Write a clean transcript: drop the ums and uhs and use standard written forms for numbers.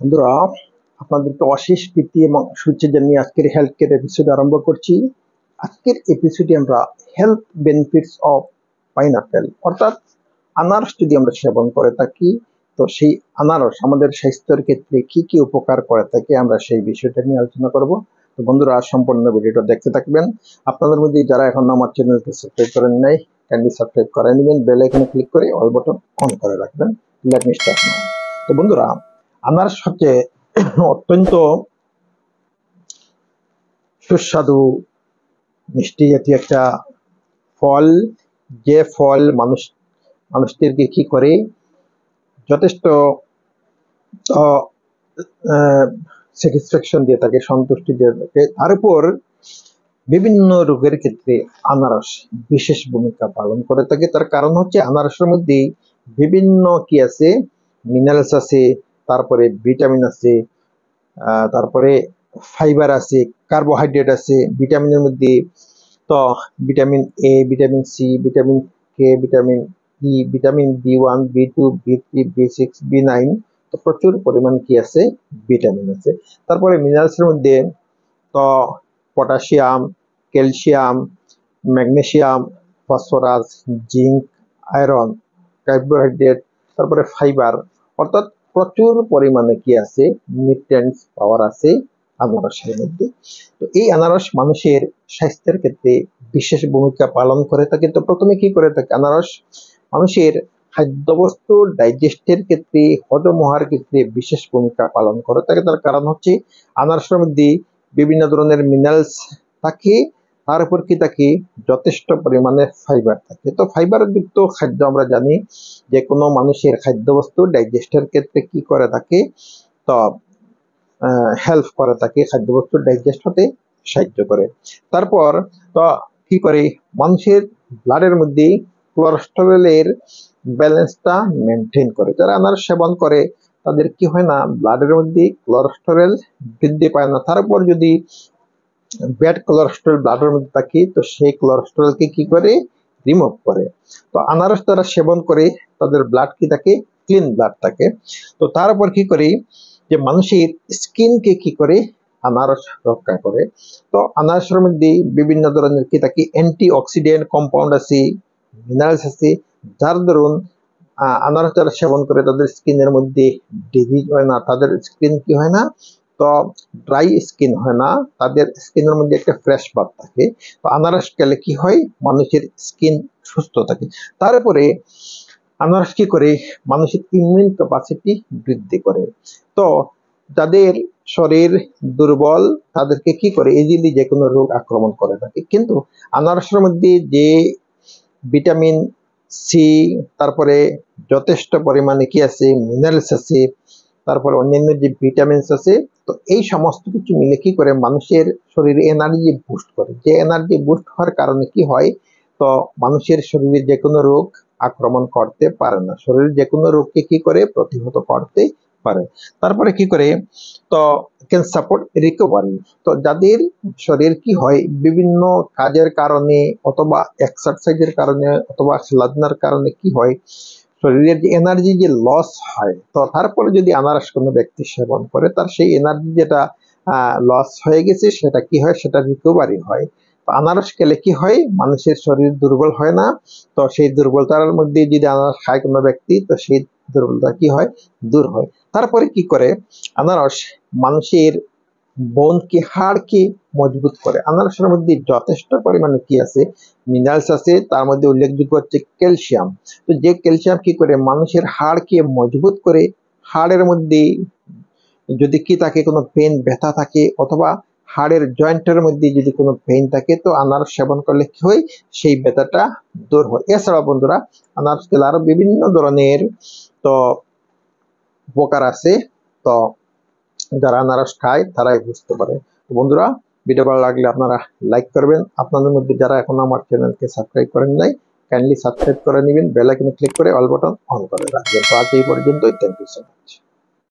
বন্ধুরা, আপনাদেরকে অশেষ প্রীতি এবং শুভেচ্ছা জানিয়ে আজকের হেলথ কেয়ার এপিসোড আরম্ভ করছি। আজকের এপিসোডে আমরা হেলথ বেনিফিটস অফ পাইনাপেল অর্থাৎ আনারস যদি আমরা সেবন করে থাকি, তো সেই আনারস আমাদের স্বাস্থ্যের ক্ষেত্রে কি কি উপকার করে থাকে আমরা সেই বিষয়টা নিয়ে আলোচনা করব। তো বন্ধুরা, সম্পূর্ণ ভিডিওটা দেখতে থাকবেন। আপনাদের মধ্যে যারা এখন আমার চ্যানেলকে সাবস্ক্রাইব করেন নাই, কাইন্ডলি সাবস্ক্রাইব করে নেবেন, বেল আইকনে ক্লিক করে অল বাটন অন করে রাখবেন। Let me start now. তো বন্ধুরা, আনারস হচ্ছে অত্যন্ত সুস্বাদু মিষ্টি জাতীয় একটা ফল, যে ফল মানুষদেরকে কি করে যথেষ্ট স্যাটিসফ্যাকশন দিয়ে থাকে, সন্তুষ্টি দিয়ে থাকে। তার উপর বিভিন্ন রোগের ক্ষেত্রে আনারস বিশেষ ভূমিকা পালন করে থাকে। তার কারণ হচ্ছে আনারসের মধ্যে বিভিন্ন কি আছে, মিনারেলস আছে, তারপরে ভিটামিন আছে, তারপরে ফাইবার আছে, কার্বোহাইড্রেট আছে। ভিটামিনের মধ্যে তো vitamin A, vitamin C, vitamin K, vitamin E, vitamin B one, B2, বি3, বি6, বি9, তো প্রচুর পরিমাণ কি আছে, ভিটামিন আছে। তারপরে মিনারেলসের মধ্যে তো potassium, calcium, magnesium, phosphorus, zinc, iron, carbohydrate, তারপরে ফাইবার, অর্থাৎ প্রচুর পরিমাণে কি আছে, নিউট্রিয়েন্টস পাওয়ার আছে আনারসের মধ্যে। তো এই আনারস মানুষের স্বাস্থ্যের ক্ষেত্রে বিশেষ ভূমিকা পালন করে থাকে। তো প্রথমে কি করে থাকে আনারস মানুষের খাদ্যবস্তু ডাইজেস্টের ক্ষেত্রে, হজম হওয়ার ক্ষেত্রে বিশেষ ভূমিকা পালন করে থাকে। তার কারণ হচ্ছে আনারসের মধ্যে বিভিন্ন ধরনের মিনারেলস থাকে, তার উপর কি থাকে, যথেষ্ট পরিমাণে ফাইবার থাকে। তো ফাইবার যুক্ত খাদ্য আমরা জানি যে কোনো মানুষের খাদ্যবস্তু ডাইজেস্টের ক্ষেত্রে কি করে থাকে, তো হেল্প করে থাকে, খাদ্যবস্তু ডাইজেস্ট হতে সাহায্য করে। তারপর তো কি করে মানুষের ব্লাডের মধ্যে কোলেস্টেরলের ব্যালেন্সটা মেনটেন করে। যারা আনারস সেবন করে তাদের কি হয় না, ব্লাডের মধ্যে কোলেস্টেরল বৃদ্ধি পায় না। তারপর যদি ব্যাড কোলেস্টেরল ব্লাডের মধ্যে থাকে, তো সেই কোলেস্টেরলকে কি করে, রিমুভ করে। তো আনারস তারা সেবন করে তাদের ব্লাড কি থাকে, ক্লিন ব্লাড থাকে। তো তারপর কি করে যে মানুষের স্কিনকে কি করে, আনারস রক্ষা করে। তো আনারসের মধ্যে বিভিন্ন ধরনের কি থাকে, অ্যান্টি অক্সিডেন্ট কম্পাউন্ড আছে, মিনারেলস আছে, যার দরুন আনারস যারা সেবন করে তাদের স্কিনের মধ্যে ডিজিজ হয় না, তাদের স্কিন কি হয় না, তো ড্রাই স্কিন হয় না, তাদের স্কিনের মধ্যে একটা ফ্রেশ ভাব থাকে। তো আনারস খেলে কি হয়, মানুষের স্কিন সুস্থ থাকে। তারপরে আনারস কি করে, মানুষের ইমিউন ক্যাপাসিটি বৃদ্ধি করে। তো যাদের শরীর দুর্বল তাদেরকে কি করে, ইজিলি যে কোনো রোগ আক্রমণ করে থাকে। কিন্তু আনারসের মধ্যে যে ভিটামিন সি, তারপরে যথেষ্ট পরিমাণে কি আছে, মিনারেলস আছে, তারপরে অন্যান্য যে ভিটামিনস আছে, তো এই সমস্ত কিছু মিলে কি করে মানুষের শরীরে এনার্জি বুস্ট করে। যে এনার্জি বুস্ট হওয়ার কারণে কি হয়, তো মানুষের শরীরে যে কোনো রোগ আক্রমণ করতে পারে না, শরীরের যে কোনো রোগকে কি করে, প্রতিহত করতে পারে। তারপরে কি করে, তো ক্যান সাপোর্ট রিকভারি। তো যাদের শরীর কি হয় বিভিন্ন কাজের কারণে অথবা এক্সারসাইজের কারণে অথবা খেলাধুলার কারণে কি হয়, শরীরের যে এনার্জি যে লস হয়, তো তারপরে যদি আনারস কোনো ব্যক্তি সেবন করে তার সেই এনার্জি যেটা লস হয়ে গেছে সেটা কি হয়, সেটা রিকভারি হয়। আনারস খেলে কি হয়, মানুষের শরীর দুর্বল হয় না। তো সেই দুর্বলতার মধ্যে যদি আনারস খায় কোনো ব্যক্তি, তো সেই দুর্বলতা কি হয়, দূর হয়। তারপরে কি করে আনারস মানুষের বোনকে, হাড়কে মজবুত করে। আনারসের মধ্যে যথেষ্ট পরিমাণে কি আছে, মিনারেলস আছে, তার মধ্যে উল্লেখযোগ্য হচ্ছে ক্যালসিয়াম। তো যে ক্যালসিয়াম কি করে মানুষের হাড়কে মজবুত করে, হাড়ের মধ্যে যদি কি থাকে, কোনো পেন ব্যথা থাকে অথবা হাড়ের জয়েন্টের মধ্যে যদি কোনো পেন থাকে, তো আনারস সেবন করলে কি হয়, সেই ব্যথাটা দূর হয়। এছাড়াও বন্ধুরা, আনারস খেলে আরো বিভিন্ন ধরনের তো উপকার আছে। তো যারা আনারস খায় তারাই বুঝতে পারে। তো বন্ধুরা, ভিডিও ভালো লাগলে আপনারা লাইক করবেন। আপনাদের মধ্যে যারা এখন আমার চ্যানেলকে সাবস্ক্রাইব করেন নাই, কাইন্ডলি সাবস্ক্রাইব করে নেবেন, বেল আইকনে ক্লিক করে অল বাটন অন করে রাখবেন। তো আজ এই পর্যন্তই, থ্যাংক ইউ সো মাচ।